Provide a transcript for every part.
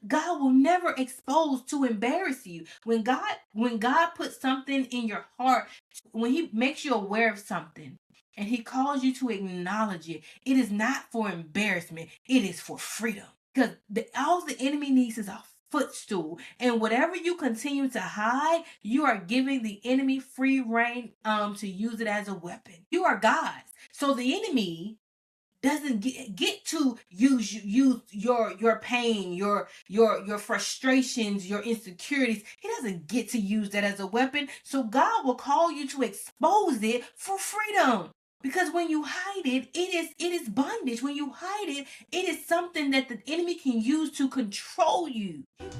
God will never expose to embarrass you. When God puts something in your heart, when he makes you aware of something and he calls you to acknowledge it, it is not for embarrassment, it is for freedom. Because all the enemy needs is a footstool. And whatever you continue to hide, you are giving the enemy free reign to use it as a weapon. You are God's. So the enemy doesn't get to use your pain, your frustrations, your insecurities. He doesn't get to use that as a weapon. So God will call you to expose it for freedom. Because when you hide it, it is bondage. When you hide it, it is something that the enemy can use to control you. Hey,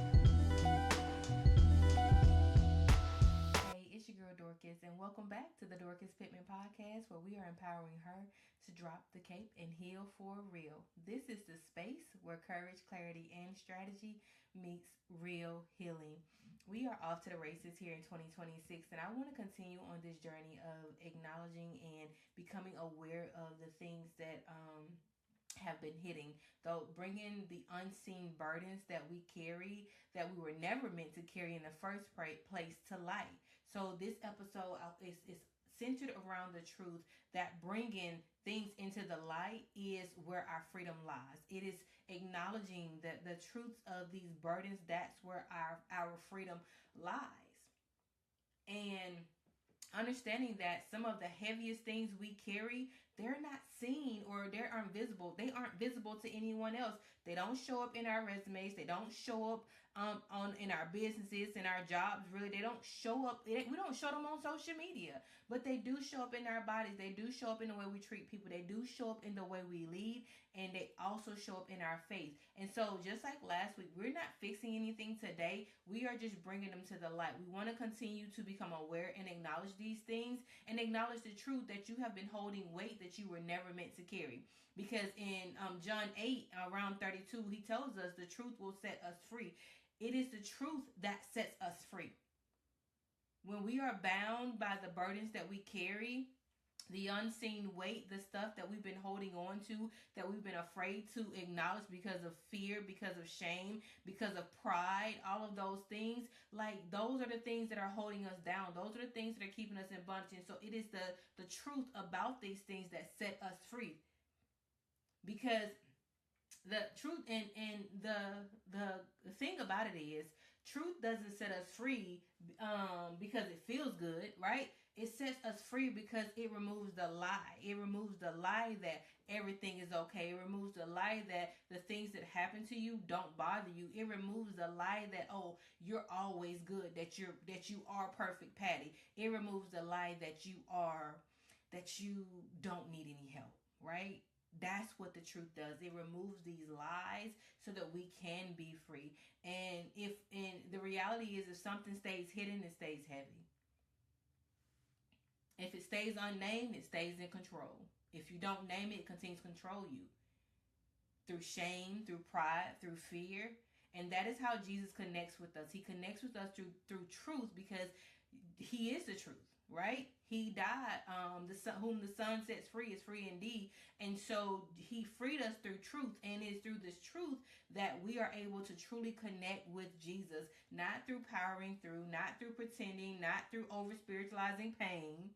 it's your girl Dorcas, and welcome back to the Dorcas Pittman Podcast, where we are empowering her to drop the cape and heal for real. This is the space where courage, clarity, and strategy meets real healing. We are off to the races here in 2026, and I want to continue on this journey of acknowledging and becoming aware of the things that have been hitting, though bringing the unseen burdens that we carry that we were never meant to carry in the first place to light. So this episode is centered around the truth that bringing things into the light is where our freedom lies. It is acknowledging that the truths of these burdens, that's where our freedom lies. And understanding that some of the heaviest things we carry, they're not seen, or they aren't visible. They aren't visible to anyone else. They don't show up in our resumes. They don't show up on in our businesses, in our jobs. Really, they don't show up. We don't show them on social media, but they do show up in our bodies. They do show up in the way we treat people. They do show up in the way we lead, and they also show up in our faith. And so, just like last week, we're not fixing anything today. We are just bringing them to the light. We want to continue to become aware and acknowledge these things, and acknowledge the truth that you have been holding weight that you were never meant to carry. Because in John 8, around 32, he tells us the truth will set us free. It is the truth that sets us free. When we are bound by the burdens that we carry, the unseen weight, the stuff that we've been holding on to, that we've been afraid to acknowledge because of fear, because of shame, because of pride, all of those things, like those are the things that are holding us down. Those are the things that are keeping us in bondage. And so it is the truth about these things that set us free. Because the truth and the thing about it is, truth doesn't set us free because it feels good, right? It sets us free because it removes the lie. It removes the lie that everything is okay. It removes the lie that the things that happen to you don't bother you. It removes the lie that, oh, you're always good, that you are perfect Patty. It removes the lie that you don't need any help, right? That's what the truth does. It removes these lies so that we can be free. And the reality is, if something stays hidden, it stays heavy. If it stays unnamed, it stays in control. If you don't name it, it continues to control you through shame, through pride, through fear. And that is how Jesus connects with us. He connects with us through truth, because he is the truth, right? He died. The son, whom the Son sets free is free indeed. And so he freed us through truth, and it's through this truth that we are able to truly connect with Jesus, not through powering through, not through pretending, not through over spiritualizing pain.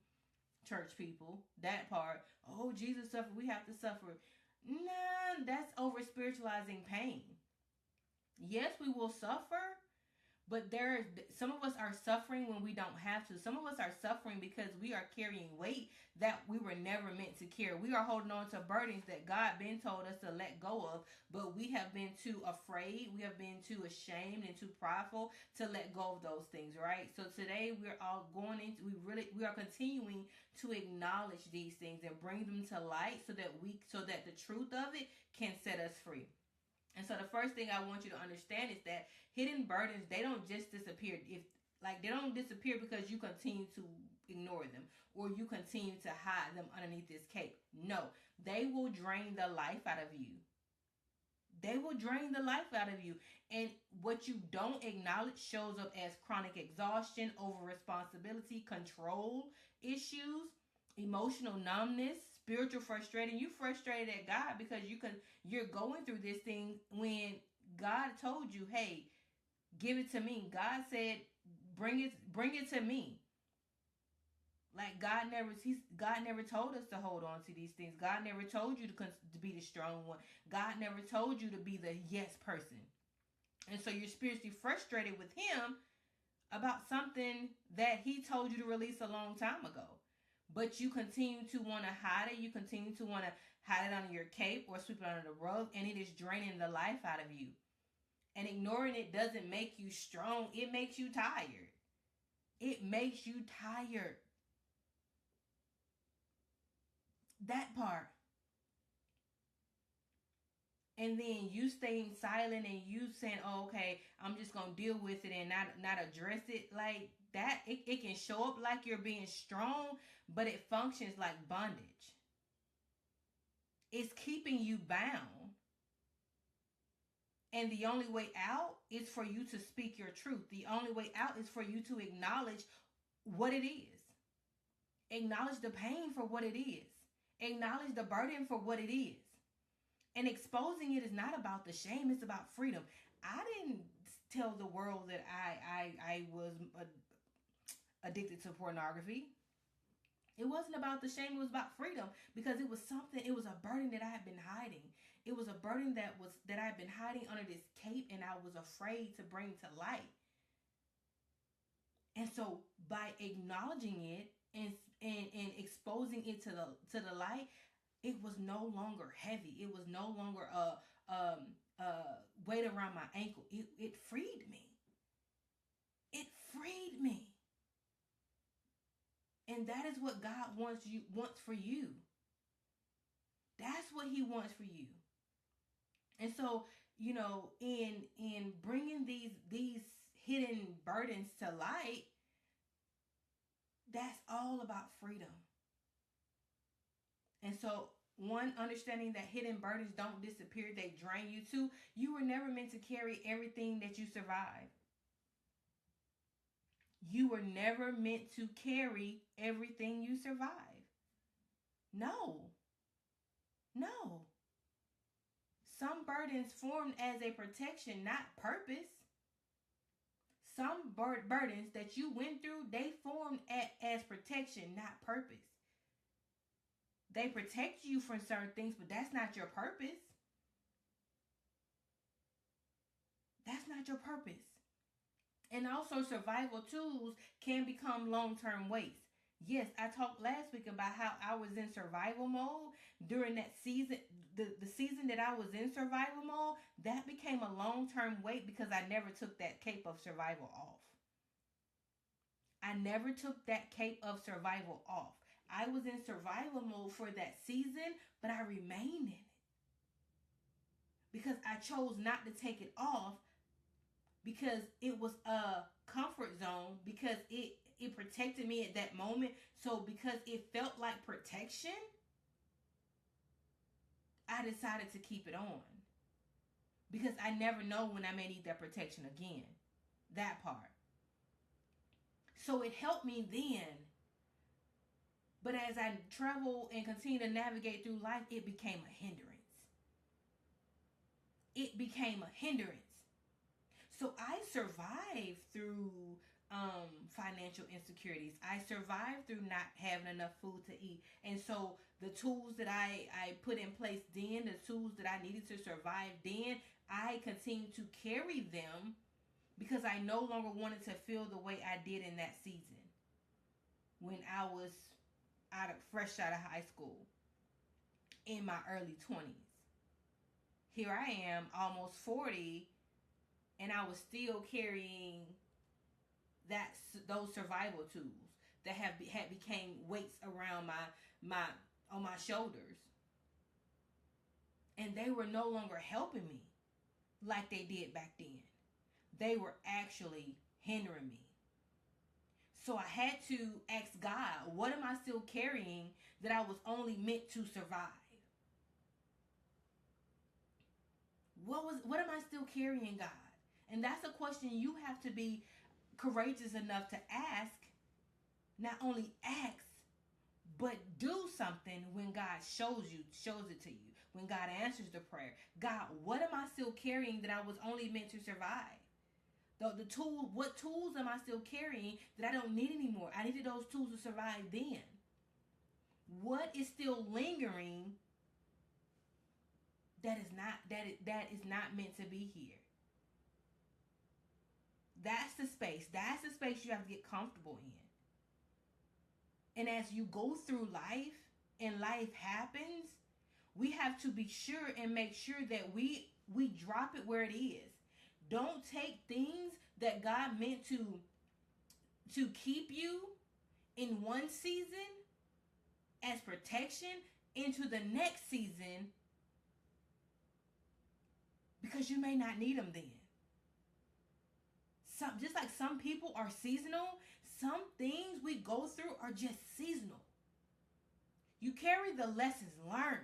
Church people, that part. Oh, Jesus suffered, we have to suffer. Nah, that's over spiritualizing pain. Yes, we will suffer, but some of us are suffering when we don't have to. Some of us are suffering because we are carrying weight that we were never meant to carry. We are holding on to burdens that God been told us to let go of, but we have been too afraid, we have been too ashamed and too prideful to let go of those things, right? So today we're all going into we are continuing to acknowledge these things and bring them to light so that the truth of it can set us free. And so the first thing I want you to understand is that hidden burdens, they don't just disappear. If like They don't disappear because you continue to ignore them or you continue to hide them underneath this cape. No, they will drain the life out of you. They will drain the life out of you. And what you don't acknowledge shows up as chronic exhaustion, over responsibility, control issues, emotional numbness, spiritual frustration. You frustrated at God because you're going through this thing when God told you, hey, give it to me. God said, bring it to me. Like God never told us to hold on to these things. God never told you to be the strong one. God never told you to be the yes person. And so you're spiritually frustrated with him about something that he told you to release a long time ago. But you continue to want to hide it. You continue to want to hide it under your cape or sweep it under the rug, and it is draining the life out of you. And ignoring it doesn't make you strong. It makes you tired. It makes you tired. That part. And then you staying silent and you saying, oh, okay, I'm just going to deal with it and not address it like that. It can show up like you're being strong, but it functions like bondage. It's keeping you bound. And the only way out is for you to speak your truth. The only way out is for you to acknowledge what it is. Acknowledge the pain for what it is. Acknowledge the burden for what it is. And exposing it is not about the shame. It's about freedom. I didn't tell the world that I was addicted to pornography. It wasn't about the shame. It was about freedom, because it was a burden that I had been hiding. It was a burden that I had been hiding under this cape, and I was afraid to bring to light. And so by acknowledging it and exposing it to the light, it was no longer heavy. It was no longer a weight around my ankle. It freed me. It freed me. And that is what God wants for you. That's what he wants for you. And so, in bringing these hidden burdens to light, that's all about freedom. And so, one, understanding that hidden burdens don't disappear, they drain you. Two, you were never meant to carry everything that you survive. You were never meant to carry everything you survive. No. Some burdens formed as a protection, not purpose. Some burdens that you went through, they formed as protection, not purpose. They protect you from certain things, but that's not your purpose. That's not your purpose. And also, survival tools can become long-term weights. Yes, I talked last week about how I was in survival mode during that season. The season that I was in survival mode, that became a long-term weight because I never took that cape of survival off. I never took that cape of survival off. I was in survival mode for that season, but I remained in it. Because I chose not to take it off, because it was a comfort zone, because it protected me at that moment. So because it felt like protection, I decided to keep it on. Because I never know when I may need that protection again. That part. So it helped me then. But as I travel and continue to navigate through life, it became a hindrance. It became a hindrance. So I survived through financial insecurities. I survived through not having enough food to eat. And so the tools that I put in place then, the tools that I needed to survive then, I continued to carry them because I no longer wanted to feel the way I did in that season when I was fresh out of high school in my early 20s. Here I am, almost 40, and I was still carrying those survival tools that had became weights around on my shoulders, and they were no longer helping me like they did back then. They were actually hindering me. So I had to ask God, what am I still carrying that I was only meant to survive? What am I still carrying, God? And that's a question you have to be courageous enough to ask. Not only ask, but do something when God shows it to you. when God answers the prayer. God, what am I still carrying that I was only meant to survive? What tools am I still carrying that I don't need anymore? I needed those tools to survive then. What is still lingering that is not meant to be here? That's the space. That's the space you have to get comfortable in. And as you go through life and life happens, we have to be sure and make sure that we drop it where it is. Don't take things that God meant to keep you in one season as protection into the next season, because you may not need them then. Just like some people are seasonal, some things we go through are just seasonal. You carry the lessons learned.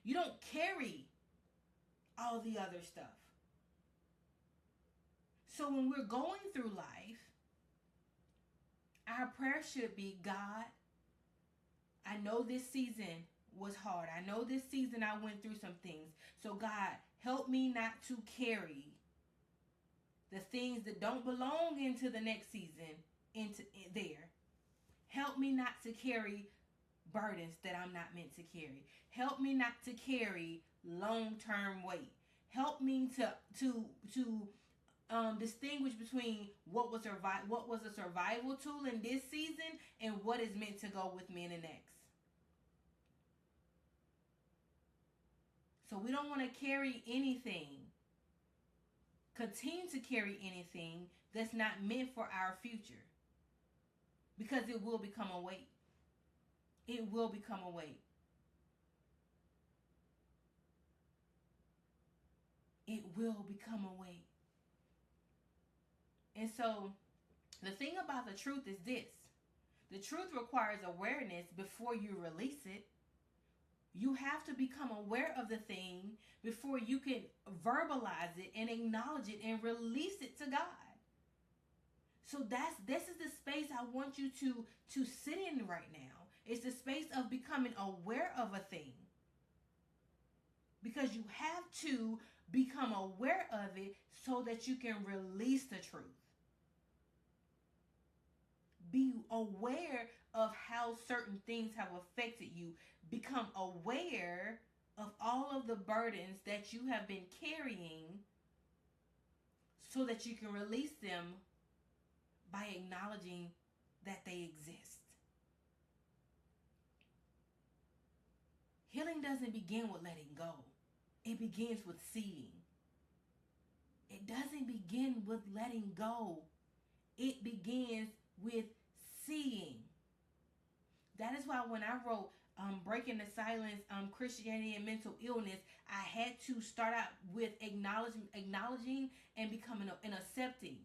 You don't carry all the other stuff. So when we're going through life, our prayer should be, God, I know this season was hard. I know this season I went through some things. So God, help me not to carry the things that don't belong into the next season into there. Help me not to carry burdens that I'm not meant to carry. Help me not to carry long-term weight. Help me to distinguish between what was a survival tool in this season and what is meant to go with me in the next. So we don't want to carry anything, continue to carry anything that's not meant for our future, because it will become a weight. It will become a weight. It will become a weight. And so the thing about the truth is this. The truth requires awareness before you release it. You have to become aware of the thing before you can verbalize it and acknowledge it and release it to God. So this is the space I want you to sit in right now. It's the space of becoming aware of a thing. Because you have to become aware of it so that you can release the truth. Be aware of how certain things have affected you. Become aware of all of the burdens that you have been carrying so that you can release them by acknowledging that they exist. Healing doesn't begin with letting go. It begins with seeing. It doesn't begin with letting go. It begins with seeing. That is why when I wrote Breaking the Silence, Christianity and Mental Illness, I had to start out with acknowledging and becoming and accepting.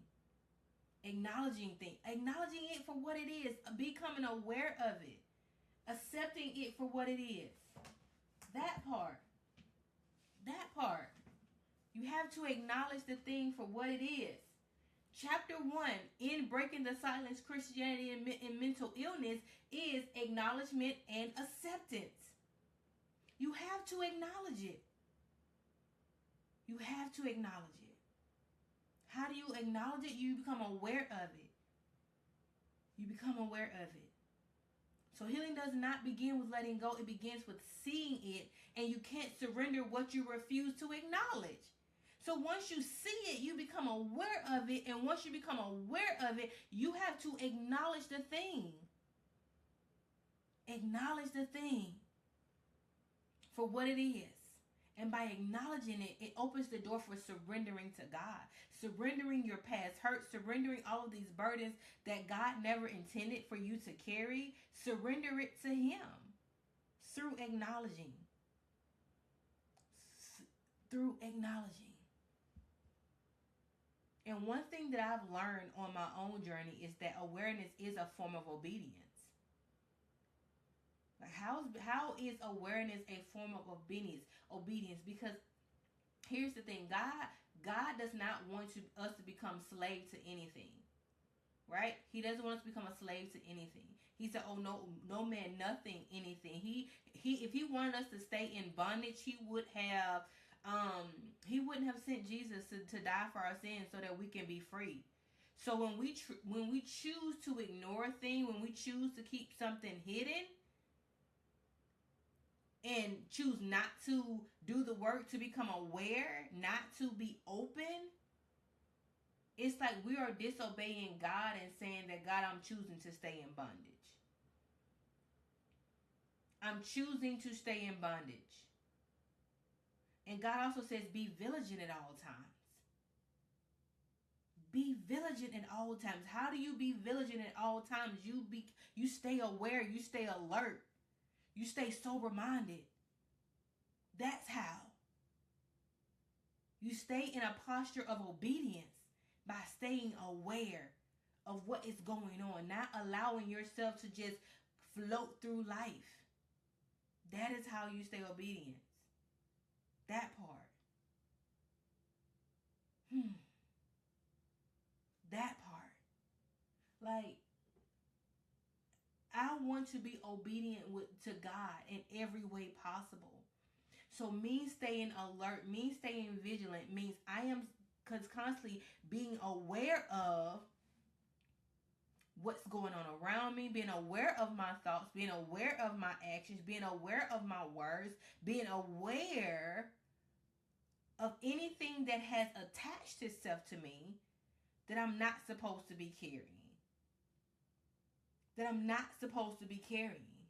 Acknowledging things. Acknowledging it for what it is. Becoming aware of it. Accepting it for what it is. That part. You have to acknowledge the thing for what it is. Chapter 1 in Breaking the Silence, Christianity and Mental Illness is acknowledgement and acceptance. You have to acknowledge it. You have to acknowledge it. How do you acknowledge it? You become aware of it. You become aware of it. So healing does not begin with letting go. It begins with seeing it, and you can't surrender what you refuse to acknowledge. So once you see it, you become aware of it, and once you become aware of it, you have to acknowledge the thing. Acknowledge the thing for what it is. And by acknowledging it, it opens the door for surrendering to God. Surrendering your past hurt, surrendering all of these burdens that God never intended for you to carry. Surrender it to Him through acknowledging. Through acknowledging. And one thing that I've learned on my own journey is that awareness is a form of obedience. Like how is awareness a form of obedience? Because here's the thing, God does not want us to become slaves to anything. right? He doesn't want us to become a slave to anything. He said, "Oh no man, nothing, anything." If he wanted us to stay in bondage, he wouldn't have sent Jesus to die for our sins so that we can be free. So when we choose to ignore a thing, when we choose to keep something hidden, and choose not to do the work to become aware, not to be open, it's like we are disobeying God and saying that, God, I'm choosing to stay in bondage. I'm choosing to stay in bondage. And God also says, be vigilant at all times. Be vigilant at all times. How do you be vigilant at all times? You stay aware. You stay alert. You stay sober-minded. That's how. You stay in a posture of obedience by staying aware of what is going on, not allowing yourself to just float through life. That is how you stay obedient. That part. That part. Like, I want to be obedient to God in every way possible. So me staying alert, me staying vigilant means I am constantly being aware of what's going on around me, being aware of my thoughts, being aware of my actions, being aware of my words, being aware of anything that has attached itself to me that I'm not supposed to be carrying. That I'm not supposed to be carrying.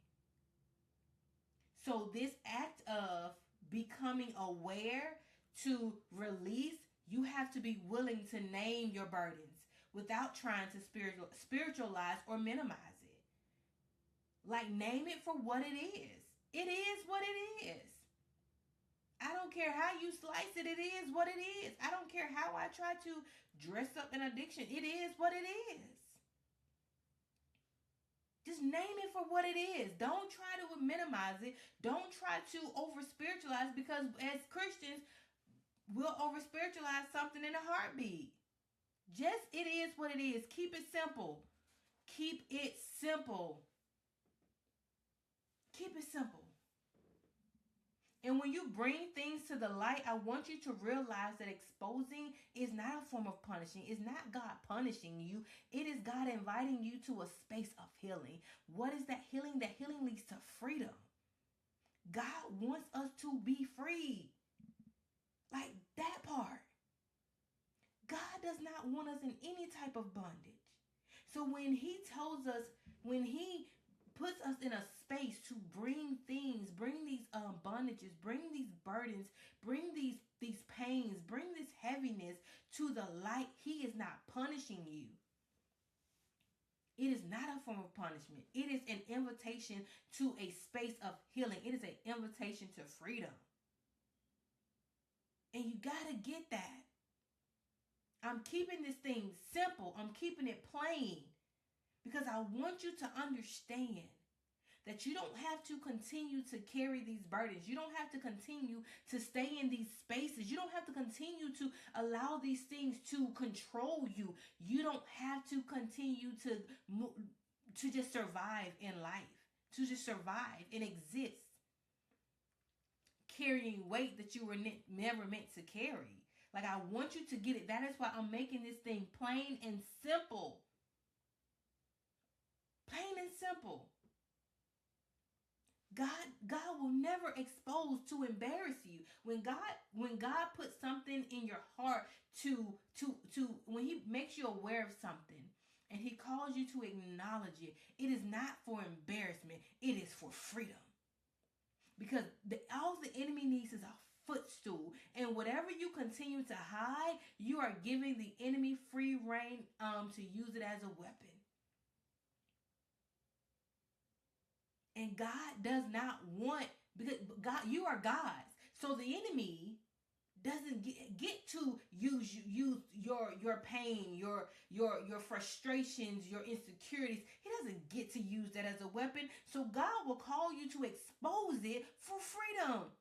So this act of becoming aware to release, you have to be willing to name your burdens without trying to spiritualize or minimize it. Like, name it for what it is. It is what it is. I don't care how you slice it. It is what it is. I don't care how I try to dress up an addiction. It is what it is. Just name it for what it is. Don't try to minimize it. Don't try to over-spiritualize, because as Christians, we'll over-spiritualize something in a heartbeat. Just it is what it is. Keep it simple. Keep it simple. Keep it simple. And when you bring things to the light, I want you to realize that exposing is not a form of punishing. It's not God punishing you. It is God inviting you to a space of healing. What is that healing? That healing leads to freedom. God wants us to be free. Like that part. God does not want us in any type of bondage. So when he tells us, when he puts us in a space to bring things, bring these bondages, bring these burdens, bring these pains, bring this heaviness to the light, he is not punishing you. It is not a form of punishment. It is an invitation to a space of healing. It is an invitation to freedom. And you got to get that. I'm keeping this thing simple. I'm keeping it plain because I want you to understand that you don't have to continue to carry these burdens. You don't have to continue to stay in these spaces. You don't have to continue to allow these things to control you. You don't have to continue to just survive in life, to just survive and exist, carrying weight that you were never meant to carry. Like, I want you to get it. That is why I'm making this thing plain and simple. Plain and simple. God will never expose to embarrass you. When God puts something in your heart when he makes you aware of something and he calls you to acknowledge it, it is not for embarrassment. It is for freedom. Because all the enemy needs is a footstool. And whatever you continue to hide, you are giving the enemy free reign to use it as a weapon. And God does not want, because God, you are God's. So the enemy doesn't get to use your pain, your frustrations, your insecurities. He doesn't get to use that as a weapon. So God will call you to expose it for freedom.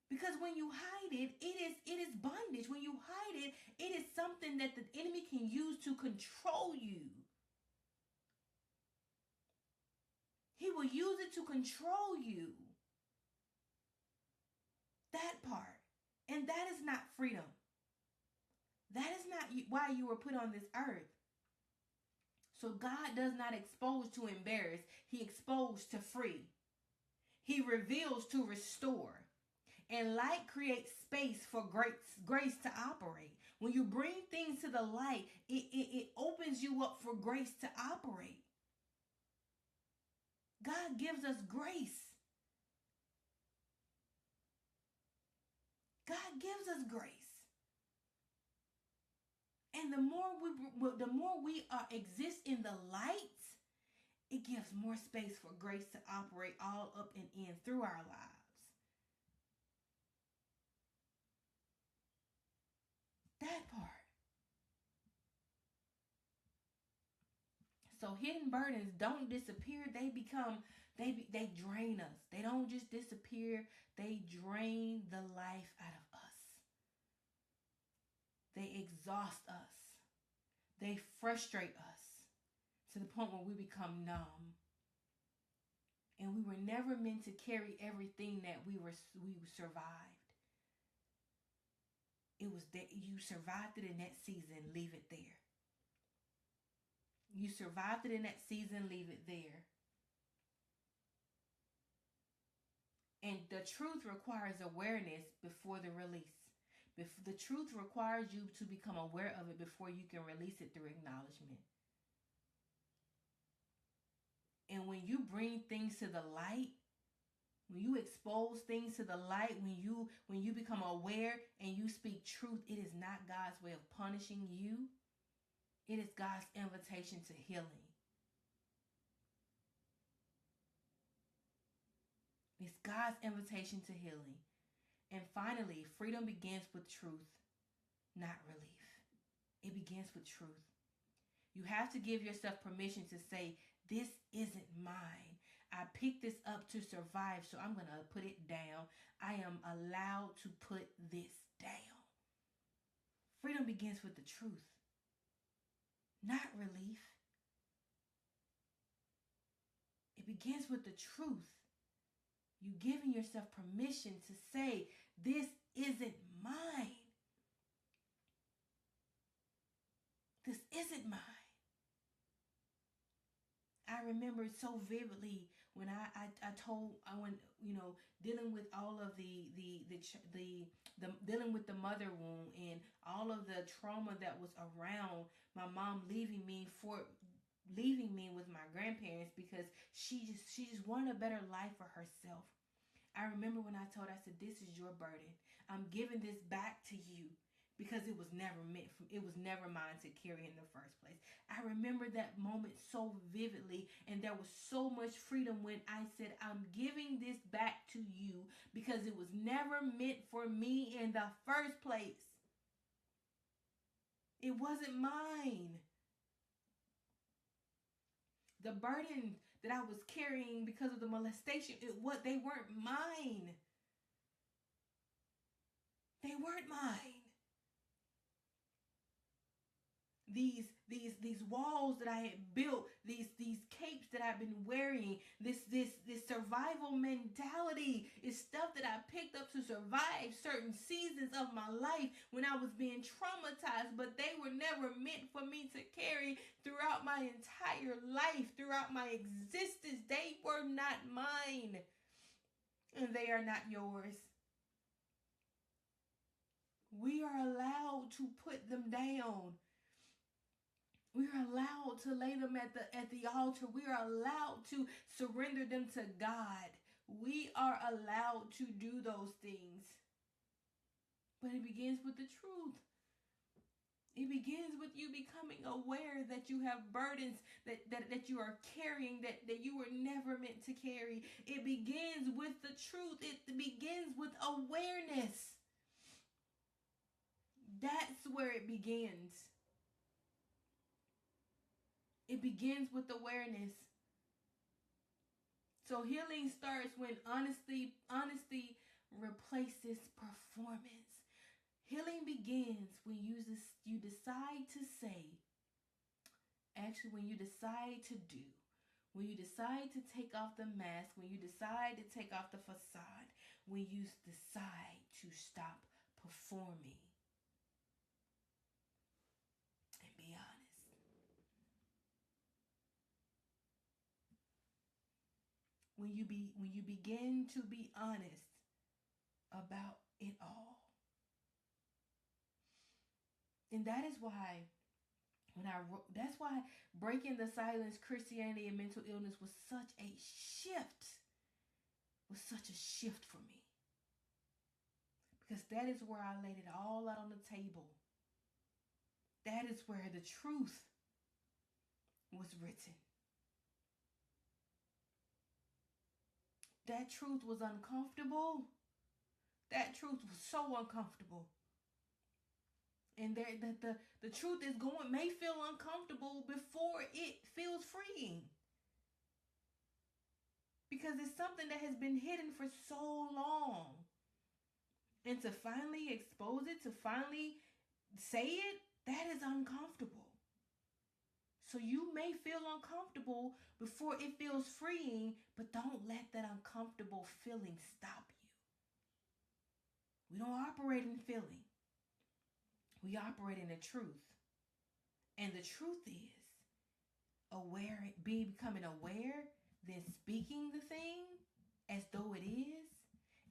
Because when you hide it, it is bondage. When you hide it, it is something that the enemy can being used to control you. He will use it to control you. That part. And that is not freedom. That is not why you were put on this earth. So God does not expose to embarrass. He exposed to free. He reveals to restore. And light creates space for grace to operate. When you bring things to the light, it opens you up for grace to operate. God gives us grace. God gives us grace. And the more we exist in the light, it gives more space for grace to operate all up and in through our lives. That part. So hidden burdens don't disappear. They drain us. They don't just disappear. They drain the life out of us. They exhaust us. They frustrate us to the point where we become numb. And we were never meant to carry everything that we survived. It was that you survived it in that season, leave it there. You survived it in that season, leave it there. And the truth requires awareness before the release. The truth requires you to become aware of it before you can release it through acknowledgement. And when you bring things to the light, when you expose things to the light, when you become aware and you speak truth, it is not God's way of punishing you. It is God's invitation to healing. It's God's invitation to healing. And finally, freedom begins with truth, not relief. It begins with truth. You have to give yourself permission to say, this isn't mine. I picked this up to survive, so I'm going to put it down. I am allowed to put this down. Freedom begins with the truth, not relief. It begins with the truth. You giving yourself permission to say, this isn't mine. This isn't mine. I remember so vividly when dealing with all of the dealing with the mother wound and all of the trauma that was around my mom leaving me with my grandparents because she just wanted a better life for herself. I remember when I told her, I said, this is your burden. I'm giving this back to you because it was never mine to carry in the first place. I remember that moment so vividly, and there was so much freedom when I said, I'm giving this back to you because it was never meant for me in the first place. It wasn't mine. The burden that I was carrying because of the molestation, they weren't mine. They weren't mine. These walls that I had built, these capes that I've been wearing, this survival mentality is stuff that I picked up to survive certain seasons of my life when I was being traumatized, but they were never meant for me to carry throughout my entire life, throughout my existence. They were not mine, and they are not yours. We are allowed to put them down. We are allowed to lay them at the altar. We are allowed to surrender them to God. We are allowed to do those things. But it begins with the truth. It begins with you becoming aware that you have burdens that you are carrying that you were never meant to carry. It begins with the truth. It begins with awareness. That's where it begins. It begins with awareness. So healing starts when honesty replaces performance. Healing begins when you decide to say, actually when you decide to do, when you decide to take off the mask, when you decide to take off the facade, when you decide to stop performing and be honest. When you begin to be honest about it all. And that is why that's why breaking the silence, Christianity and mental illness was such a shift. Was such a shift for me. Because that is where I laid it all out on the table. That is where the truth was written. That truth was uncomfortable. That truth was so uncomfortable. And the truth may feel uncomfortable before it feels freeing. Because it's something that has been hidden for so long. And to finally expose it, to finally say it, that is uncomfortable. So you may feel uncomfortable before it feels freeing, but don't let that uncomfortable feeling stop you. We don't operate in feeling. We operate in the truth. And the truth is becoming aware, then speaking the thing as though it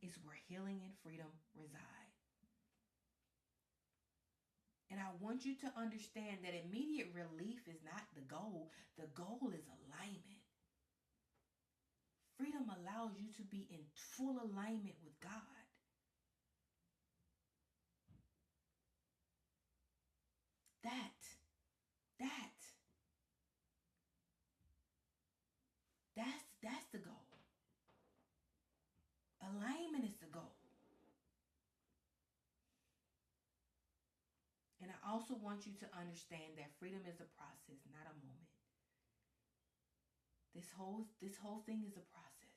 is where healing and freedom reside. And I want you to understand that immediate relief is not the goal. The goal is alignment. Freedom allows you to be in full alignment with God. That's the goal. Alignment is the goal. And I also want you to understand that freedom is a process, not a moment. This whole thing is a process.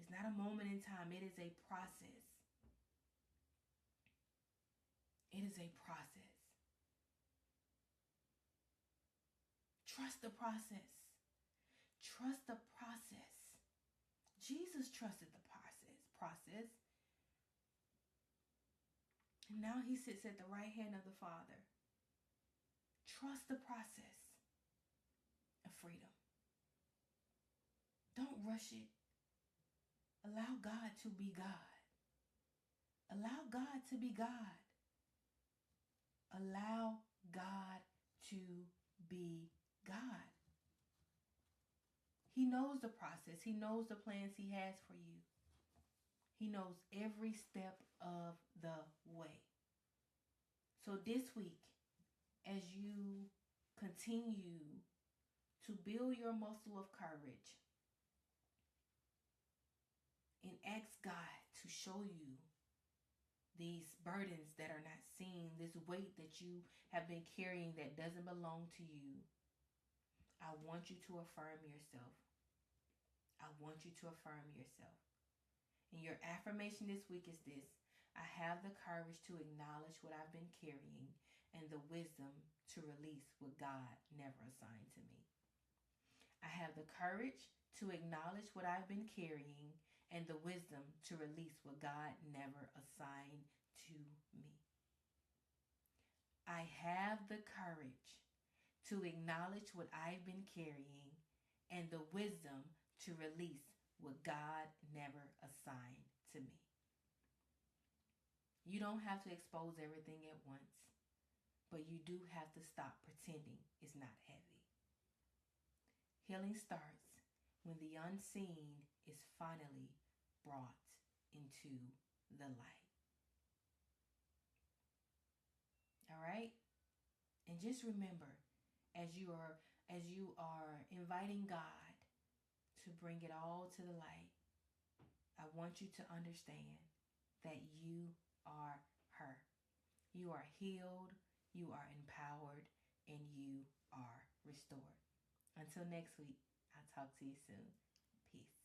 It's not a moment in time. It is a process. It is a process. Trust the process. Trust the process. Jesus trusted the process. And now he sits at the right hand of the Father. Trust the process of freedom. Don't rush it. Allow God to be God. Allow God to be God. Allow God to be God. He knows the process. He knows the plans he has for you. He knows every step of the way. So this week, as you continue to build your muscle of courage and ask God to show you these burdens that are not seen, this weight that you have been carrying that doesn't belong to you, I want you to affirm yourself. I want you to affirm yourself. And your affirmation this week is this: I have the courage to acknowledge what I've been carrying and the wisdom to release what God never assigned to me. I have the courage to acknowledge what I've been carrying and the wisdom to release what God never assigned to me. I have the courage to acknowledge what I've been carrying and the wisdom to release what God never assigned to me. You don't have to expose everything at once, but you do have to stop pretending it's not heavy. Healing starts when the unseen is finally brought into the light. All right? And just remember, as you are inviting God to bring it all to the light, I want you to understand that you are her. You are healed, you are empowered, and you are restored. Until next week, I'll talk to you soon. Peace.